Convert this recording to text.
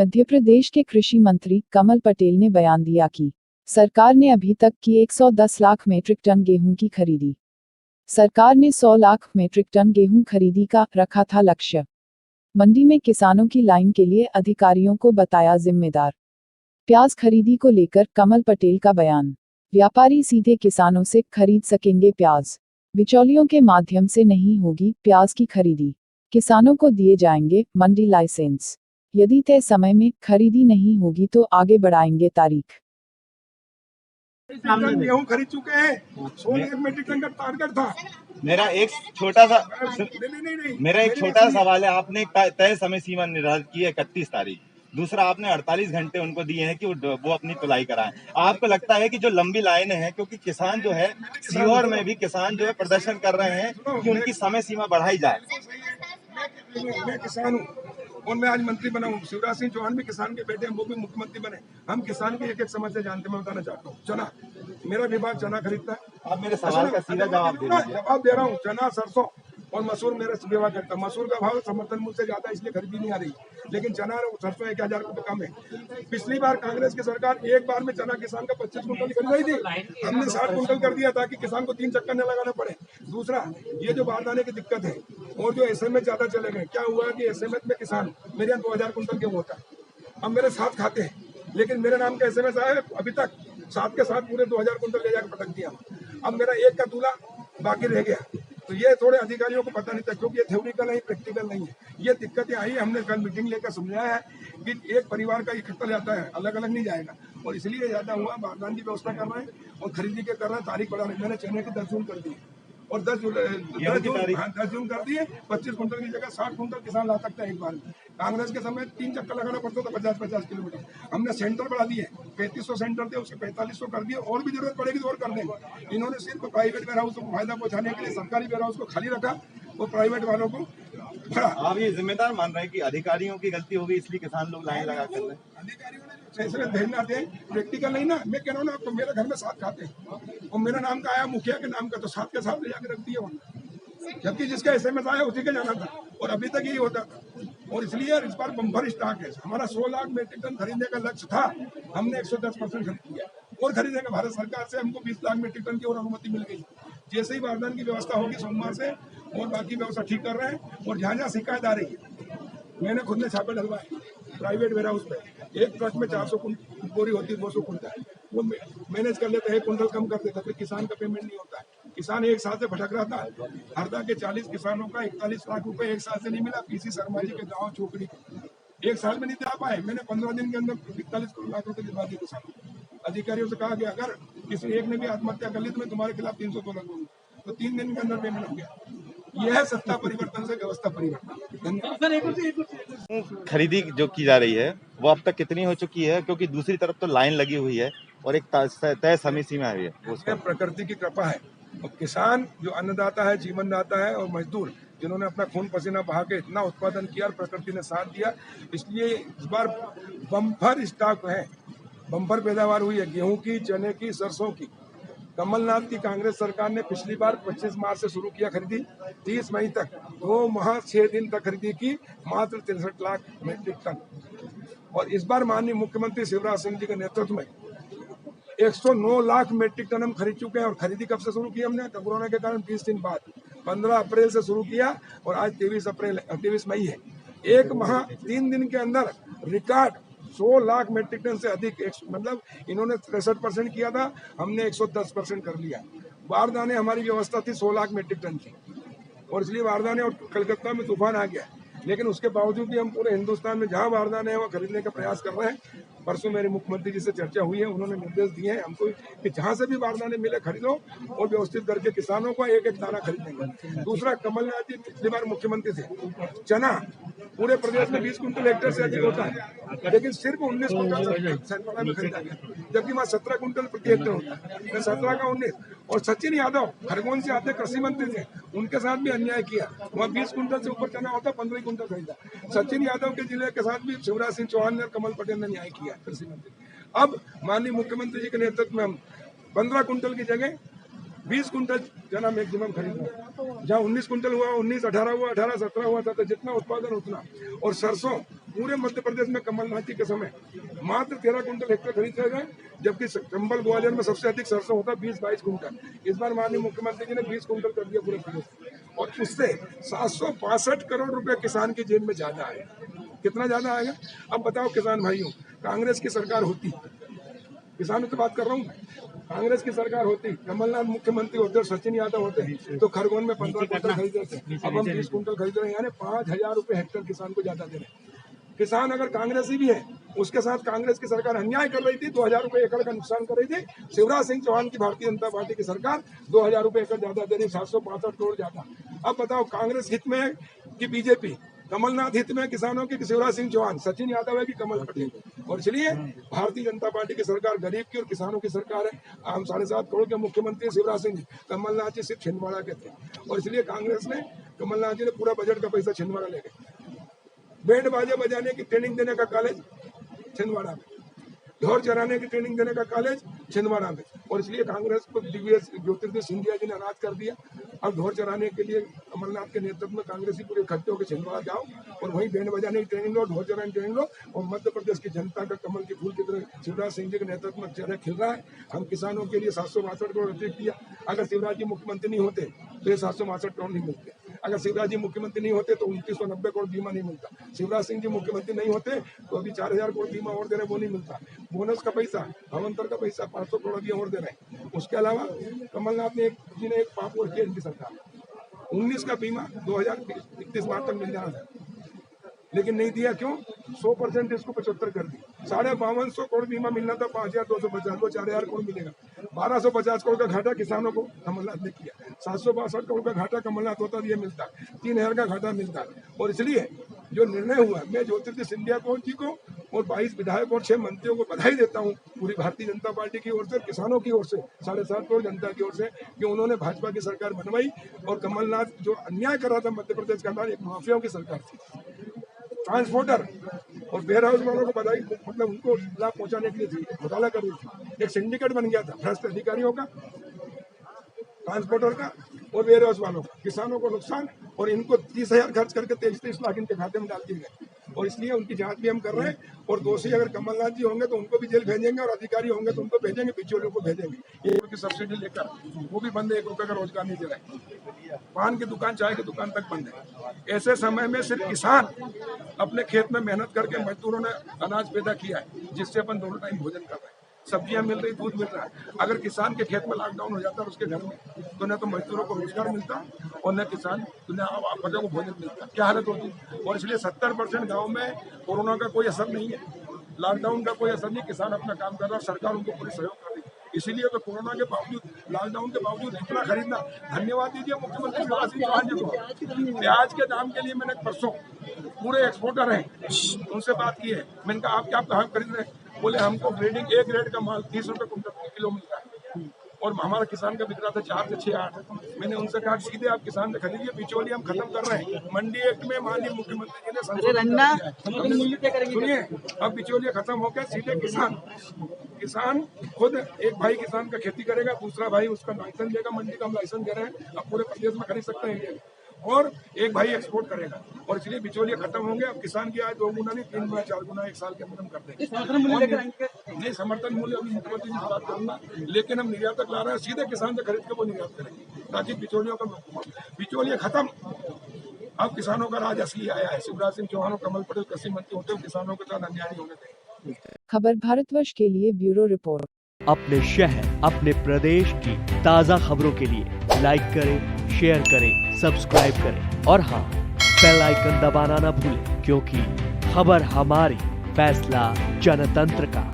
मध्य प्रदेश के कृषि मंत्री कमल पटेल ने बयान दिया कि सरकार ने अभी तक की 110 लाख मीट्रिक टन गेहूं की खरीदी। सरकार ने 100 लाख मीट्रिक टन गेहूं खरीदी का रखा था लक्ष्य। मंडी में किसानों की लाइन के लिए अधिकारियों को बताया जिम्मेदार। प्याज खरीदी को लेकर कमल पटेल का बयान। व्यापारी सीधे किसानों से खरीद सकेंगे प्याज। बिचौलियों के माध्यम से नहीं होगी प्याज की खरीदी। किसानों को दिए जाएंगे मंडी लाइसेंस। यदि तय समय में खरीदी नहीं होगी तो आगे बढ़ाएंगे तारीख। गेहूं खरीद चुके हैं। 100 लाख मीट्रिक टन का टारगेट था। मेरा एक छोटा सा नहीं। सवाल है। आपने एक तय समय सीमा निर्धारित की है 31 तारीख। दूसरा, आपने 48 घंटे उनको दिए हैं कि वो अपनी तुलाई कराएं। आपको लगता है कि जो लंबी लाइनें हैं, क्योंकि किसान जो है सीहोर में भी किसान जो है प्रदर्शन कर रहे हैं कि उनकी समय सीमा बढ़ाई जाए। मैं किसान हूँ और मैं आज मंत्री बना हूँ। शिवराज सिंह चौहान भी किसान के बेटे हैं, वो भी मुख्यमंत्री बने। हम किसान की एक एक समस्या जानते हैं। मैं बताना चाहता हूँ, चना, मेरा विभाग चना खरीदता है। आप मेरे सवाल का सीधा जवाब दे रहा हूँ। चना, सरसों और मसूर मेरा विभाग करता है। मसूर का भाव समर्थन मूल्य से ज्यादा इसलिए खरीदी नहीं आ रही, लेकिन चना और सरसों 1000 रुपये कम है। पिछली बार कांग्रेस की सरकार एक बार में चना किसान का 25 कुंटल खरीद रही थी। हमने 60 कुंटल कर दिया ताकि किसान को 3 चक्कर न लगाना पड़े। दूसरा, ये जो बारदाने की दिक्कत है और जो एसएमएस ज्यादा चले गए, क्या हुआ कि एसएमएस में किसान मेरे यहाँ 2000 कुंटल गेहूं होता है। अब मेरे 7 खाते हैं, लेकिन मेरे नाम का एसएमएस आया अभी तक 7 के 7 पूरे 2000 कुंटल ले जाकर पटक दिया। अब मेरा एक का दूल्हा बाकी रह गया। तो ये थोड़े अधिकारियों को पता नहीं था, क्योंकि ये थ्योरिकल नहीं, प्रैक्टिकल नहीं है। ये दिक्कतें आई। हमने कल मीटिंग लेकर समझाया है कि एक परिवार का इकट्ठा जाता है, अलग अलग नहीं जाएगा, और इसलिए ज्यादा हुआ। बारदान की व्यवस्था कर रहे हैं और खरीदी के कर रहे हैं। तारीख बढ़ा रहे हैं। मैंने चने की 10 जून कर दी और 10 जून कर दिए। 25 कुंटल की जगह 60 कुंटल किसान ला सकता है एक बार में। कांग्रेस के समय 3 चक्कर लगाना पड़ता था 50-50 किलोमीटर। हमने सेंटर बढ़ा दिए। 3500 सेंटर थे, उसके 4500 कर दिए। और भी जरूरत पड़ेगी तो और कर देंगे। इन्होंने सिर्फ प्राइवेट वेयर हाउस को फायदा पहुंचाने के लिए सरकारी वेयर हाउस को खाली रखा और प्राइवेट वालों को भरा। आप ये जिम्मेदार मान रहे हैं कि अधिकारियों की गलती होगी, इसलिए किसान लोग लाइन लगा कर रहे हैं? अधिकारियों ने फैसले भेजना थे, प्रैक्टिकल नहीं ना। मैं कह रहा हूँ ना आपको, मेरे घर में 7 खाते हैं और मेरा नाम का आया मुखिया के नाम का, तो 7 के 7 ले जाकर रख दिए वहाँ, जबकि जिसका एसएमएस आया उसी के जाना था और अभी तक यही होता था। और इसलिए इस बार बम्पर स्टॉक है। हमारा 100 लाख मीट्रिक टन खरीदने का लक्ष्य था, हमने 110% खरीद लिया और खरीदेंगे। भारत सरकार से हमको 20 लाख मीट्रिक टन की और अनुमति मिल गई। जैसे ही बारदान की व्यवस्था होगी सोमवार से, और बाकी व्यवस्था ठीक कर रहे हैं। और जहाँ जहाँ शिकायत आ रही है, मैंने खुद ने छापे डलवाए प्राइवेट वेयर हाउस पे। एक ट्रक में 400 बोरी होती है, 200 कुंटल, वो मैनेज कर लेते हैं, 1 कुंटल कम कर देता, फिर किसान का पेमेंट नहीं होता है। किसान एक साल से भटक रहा था। हरदा के 40 किसानों का 41 लाख रुपए एक साल से नहीं मिला। पीसी शर्मा जी के गाँव चोकड़ी एक साल में नहीं दे पाए। मैंने 15 दिन के अंदर 41 लाख रुपए दिलवा दिए किसानों। अधिकारियों से कहा कि अगर किसी एक ने भी आत्महत्या कर ली तो मैं तुम्हारे खिलाफ 300 लगूंगा। तो 3 दिन के अंदर पेमेंट हो गया। यह है सत्ता परिवर्तन से व्यवस्था परिवर्तन। खरीदी जो की जा रही है वो अब तक कितनी हो चुकी है? क्योंकि दूसरी तरफ तो लाइन लगी हुई है और एक तय समय सीमा है। उसका प्रकृति की कृपा है। और किसान जो अन्नदाता है, जीवनदाता है, और मजदूर जिन्होंने अपना खून पसीना बहा के इतना उत्पादन किया और प्रकृति ने साथ दिया, इसलिए इस बार बम्पर स्टॉक है। बम्पर पैदावार हुई है गेहूं की, चने की, सरसों की। कमलनाथ की कांग्रेस सरकार ने पिछली बार 25 मार्च से शुरू किया खरीदी, 30 मई तक 2 माह 6 दिन तक खरीदी की, मात्र 63 लाख मीट्रिक टन। और इस बार माननीय मुख्यमंत्री शिवराज सिंह जी के नेतृत्व में 109 लाख मीट्रिक टन हम खरीद चुके हैं। और खरीदी कब से शुरू की हमने? कोरोना के कारण 20 दिन बाद 15 अप्रैल से शुरू किया और आज 23 मई है। एक माह 3 दिन के अंदर रिकॉर्ड 100 लाख मीट्रिक टन से अधिक, मतलब इन्होंने 63% किया था, हमने 110% कर लिया। बारदाने हमारी व्यवस्था थी 100 लाख मीट्रिक टन की, और इसलिए बारदाने और कलकत्ता में तूफान आ गया। लेकिन उसके बावजूद भी हम पूरे हिंदुस्तान में जहां बारदाने हैं वहाँ खरीदने का प्रयास कर रहे हैं। परसों मेरे मुख्यमंत्री जी से चर्चा हुई है, उन्होंने निर्देश दिए हैं हमको कि जहां से भी बारदाने मिले खरीदो और व्यवस्थित करके किसानों को एक एक दाना खरीदेंगे। दूसरा, कमलनाथ जी पिछली बार मुख्यमंत्री थे। चना पूरे प्रदेश में 20 कुंटल हेक्टेयर से अधिक होता है, लेकिन सिर्फ 19 कुंटल सैंपला में खरीदा गया, जबकि वहाँ 17 कुंटल प्रति हेक्टेयर होता है। 17 का 19। और सचिन यादव खरगोन से आते कृषि मंत्री थे, उनके साथ भी अन्याय किया। वहाँ 20 कुंटल से ऊपर चना होता, 15 कुंटल खरीदा। सचिन यादव के जिले के साथ भी शिवराज सिंह चौहान ने, कमल पटेल ने न्याय किया कृषि मंत्री। अब माननीय मुख्यमंत्री जी के नेतृत्व में हम 15 कुंटल की जगह 20 कुंटल चना मैक्सिमम खरीदना। जहाँ 19 कुंटल हुआ 19, 18 हुआ 18, 17 हुआ 17, जितना उत्पादन उतना। और सरसों पूरे मध्य प्रदेश में कमलनाथ जी के समय मात्र 13 कुंटल हेक्टेयर खरीद गए, जबकि चंबल ग्वालियर में सबसे अधिक सरसों होता है 20-22 कुंटल। इस बार माननीय मुख्यमंत्री जी ने 20 कुंटल कर दिया पूरे प्रदेश में, और उससे 762 करोड़ रुपए किसान की जेब में ज्यादा आए। कितना ज्यादा आएगा? अब बताओ किसान भाइयों, कांग्रेस की सरकार होती, किसानों से बात कर रहा हूँ, कांग्रेस की सरकार होती, कमलनाथ मुख्यमंत्री होते और सचिन यादव होते तो खरगोन में 15 कुंटल खरीदते थे, अब हम 20 कुंटल खरीद रहे हैं, यानी 5,000 रुपए हेक्टेयर किसान को ज्यादा दे रहे हैं। किसान अगर कांग्रेसी भी है, उसके साथ कांग्रेस की सरकार अन्याय कर रही थी, 2,000 रुपए एकड़ का नुकसान कर रही थी। शिवराज सिंह चौहान की भारतीय जनता पार्टी की सरकार 2,000 रुपए एकड़ ज्यादा दे रही, 762 करोड़ ज्यादा। अब बताओ कांग्रेस हित में है कि बीजेपी, कमलनाथ हित में किसानों की शिवराज सिंह चौहान, सचिन यादव है कि कमल पटेल? और इसलिए भारतीय जनता पार्टी की सरकार गरीब की और किसानों की सरकार है। हम 7.5 करोड़ के मुख्यमंत्री शिवराज सिंह जी, कमलनाथ जी सिर्फ छिंदवाड़ा के थे, और इसलिए कांग्रेस ने, कमलनाथ जी ने पूरा बजट का पैसा छिंदवाड़ा ले गए। बैंड बाजे बजाने की ट्रेनिंग देने का कॉलेज छिंदवाड़ा में, ढोर चराने की ट्रेनिंग देने का कॉलेज छिंदवाड़ा में, और इसलिए कांग्रेस को ज्योतिर्दित्य सिंधिया जी ने अनाज कर दिया। अब ढोर चराने के लिए कमलनाथ के नेतृत्व में कांग्रेसी पूरे इकट्ठे होकर छिंदवाड़ा जाओ और वहीं बैंड बजाने की ट्रेनिंग लो, ढोर चराने की ट्रेनिंग लो, और मध्य प्रदेश की जनता का कमल के फूल की तरह शिवराज सिंह जी के नेतृत्व में चेहरा खिल रहा है। हम किसानों के लिए 762 करोड़ अतिरिक्त दिया। अगर शिवराज जी मुख्यमंत्री नहीं होते तो ये 762 करोड़ नहीं मिलते। अगर शिवराज जी मुख्यमंत्री नहीं होते तो 2990 करोड़ बीमा नहीं मिलता। शिवराज सिंह जी मुख्यमंत्री नहीं होते तो अभी 4,000 करोड़ बीमा और दे रहे, वो नहीं मिलता। बोनस का पैसा, भवंतर का पैसा 500 करोड़ अभी और दे रहे हैं। उसके अलावा कमलनाथ ने एक पाप और किया इनकी सरकार, 19 का बीमा 2031 मार्च तक मिल जाना था, लेकिन नहीं दिया। क्यों? 100% इसको 75 कर दी। 5250 करोड़ बीमा मिलना था, 5,250 को 4,000 करोड़ मिलेगा। 1,250 करोड़ का घाटा किसानों को कमलनाथ ने किया। 762 करोड़ का घाटा कमलनाथ होता ये मिलता, 3,000 का घाटा मिलता। और इसलिए जो निर्णय हुआ, मैं ज्योतिर्दित्य सिंधिया जी को और 22 विधायकों और 6 मंत्रियों को बधाई देता हूँ, पूरी भारतीय जनता पार्टी की ओर से, किसानों की ओर से, 7.5 करोड़ जनता की ओर से, कि उन्होंने भाजपा की सरकार बनवाई। और कमलनाथ जो अन्याय कर रहा था मध्य प्रदेश के अंदर, एक माफियाओं की सरकार थी। ट्रांसपोर्टर और वेयर हाउस वालों को बधाई, मतलब उनको लाभ पहुंचाने के लिए घोटाला कर रही थी। एक सिंडिकेट बन गया था भ्रष्ट अधिकारियों का, ट्रांसपोर्टर का और वेयर हाउस वालों का। किसानों को नुकसान, और इनको 30,000 खर्च करके 23 लाख इनके खाते में डाल दिए गए। और इसलिए उनकी जांच भी हम कर रहे हैं। और दोषी अगर कमलनाथ जी होंगे तो उनको भी जेल भेजेंगे, और अधिकारी होंगे तो उनको भेजेंगे, बिचौलियों को भेजेंगे। 1 रुपये सब्सिडी लेकर वो भी बंद है, 1 रुपये का रोजगार नहीं दे रहे। पान की दुकान, चाय की दुकान तक बंद है। ऐसे समय में सिर्फ किसान अपने खेत में मेहनत करके मजदूरों ने अनाज पैदा किया है, जिससे अपन दोनों टाइम भोजन कर रहे हैं, सब्जियां मिल रही, दूध मिल रहा है। अगर किसान के खेत में लॉकडाउन हो जाता है उसके घर में, तो न तो मजदूरों को रोजगार मिलता और न किसान प्रजा को भोजन मिलता। क्या हालत होती। और इसलिए 70% गाँव में कोरोना का कोई असर नहीं है, लॉकडाउन का कोई असर नहीं। किसान अपना काम कर रहा है, सरकार उनको पूरी सहयोग कर रही है। इसीलिए तो कोरोना के बावजूद, लॉकडाउन के बावजूद इतना खरीदना, धन्यवाद दीजिए मुख्यमंत्री शिवराज सिंह चौहान जी को। प्याज के दाम के लिए मैंने परसों पूरे एक्सपोर्टर हैं उनसे बात की है। मैंने कहा आप क्या कहाँ खरीद रहे हैं? बोले हमको ग्रेडिंग A ग्रेड का माल 30 रुपये कुंटल किलो मिलता है, और हमारा किसान का बिक रहा था 4 से 6-8। मैंने उनसे कहा सीधे आप किसान से खरीदिए, बिचौली हम खत्म कर रहे हैं। मंडी एक्ट में माननीय मुख्यमंत्री जी ने संशोधन किया है। सुनिए, अब बिचौलिया खत्म हो गया, सीधे किसान खुद, एक भाई किसान का खेती करेगा, दूसरा भाई उसका लाइसेंस देगा। मंडी का हम लाइसेंस दे रहे हैं, अब पूरे प्रदेश में खरीद सकते हैं इंडिया में, और एक भाई एक्सपोर्ट करेगा। और इसलिए बिचौलिया खत्म होंगे। अब किसान की आय 2 गुना नहीं, 3 गुना 4 गुना 1 साल के अंदर हम कर देंगे। नहीं, समर्थन मूल्य अभी मुख्यमंत्री जी से बात करूंगा, लेकिन हम निर्यातक ला रहे हैं, सीधे किसान से खरीद के वो निर्यात करेंगे, ताकि बिचौलिया खत्म। अब किसानों का राज असली आया है। शिवराज सिंह चौहान और कमल पटेल कृषि मंत्री होते हुए किसानों के साथ अन्याय नहीं होने देंगे। खबर भारतवर्ष के लिए ब्यूरो रिपोर्ट। अपने शहर, अपने प्रदेश की ताज़ा खबरों के लिए लाइक करें, शेयर करें, सब्सक्राइब करें और हाँ, बेल आइकन दबाना ना भूलें, क्योंकि खबर हमारी, फैसला जनतंत्र का।